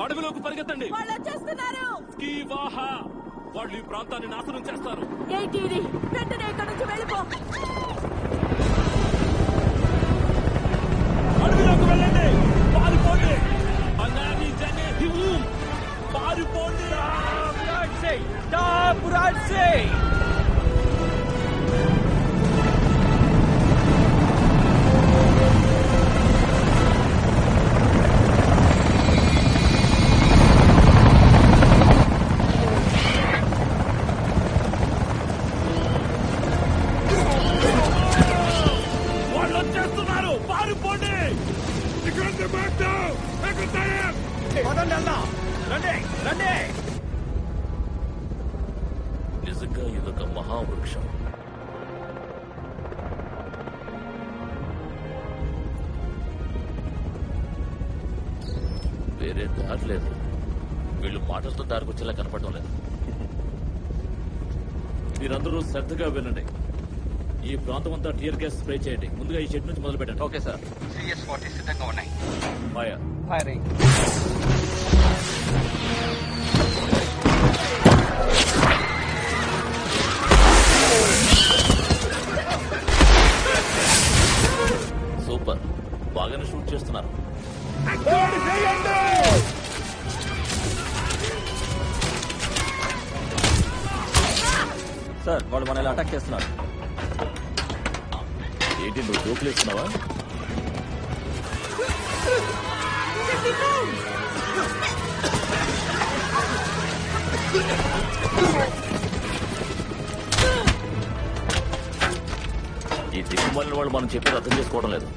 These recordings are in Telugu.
అడవిలోకి పరిగెత్తండి. వాళ్ళు వచ్చేస్తున్నారు. వాళ్ళు ఈ ప్రాంతాన్ని నాశనం చేస్తారు. వెంటనే ఇక్కడ నుంచి వెళ్ళిపో. అడవిలోకి వెళ్ళండి. పారిపోండి. పారిపోండి. వాళ్ళు వచ్చేస్తున్నారు. పారిపోండి. నిజంగా ఇదొక మహావృక్షం. వేరే దారి లేదు. వీళ్ళు మాటలతో దారికొచ్చేలా కనపడడం లేదు. మీరందరూ శ్రద్ధగా వినండి. ఈ ప్రాంతం అంతా టియర్ గ్యాస్ స్ప్రే చేయండి. ముందుగా ఈ షెడ్ నుంచి మొదలు పెట్టండి. Okay sir. CS-40 సిద్ధంగా ఉన్నాయి. ఫైరింగ్. సూపర్, బాగానే షూట్ చేస్తున్నారు. సార్ వాళ్ళు మనల్ని అటాక్ చేస్తున్నారు. ఏంటి నువ్వు జోకులేస్తున్నావా? ఈ దిక్కుమాలిన వాళ్ళు మనం చెప్పేది అర్థం చేసుకోవడం లేదు.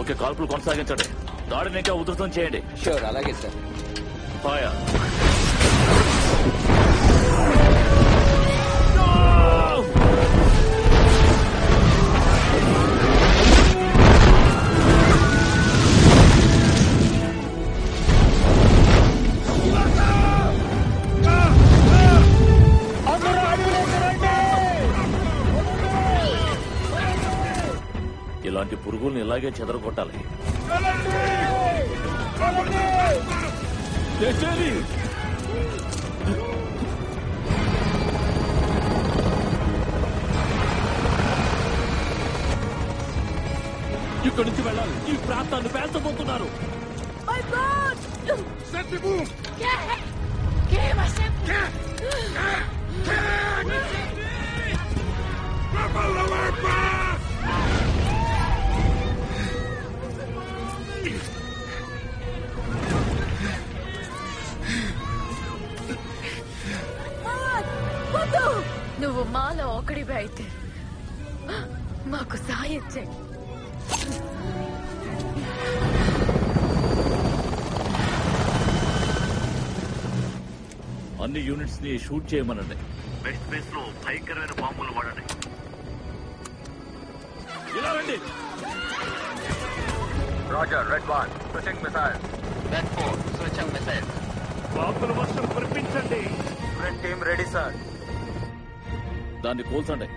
ఓకే, కాల్పులు కొనసాగించండి. దాడిని ఇంకా ఉధృతం చేయండి. షూర్, అలాగే సార్. ఫైర్. ఇలాంటి పురుగుల్ని ఇలాగే చెదరగొట్టాలి. ఇక్కడి నుంచి వెళ్ళాలి. ఈ ప్రాంతాన్ని పేల్చబోతున్నారు. నువ్వు మాలో ఒకడివి అయితే మాకు సాయం చేయి. అన్ని యూనిట్స్ ని షూట్ చేయమనండి. వెస్ట్ బేస్ లో భయంకరమైన బాంబులు వాడండి. ఇలా రండి. Roger, red 1 switching missile. Red 4 switching missile. బాంబుల వర్షం కురిపించండి. Red team ready sir. దాన్ని కోల్చండి.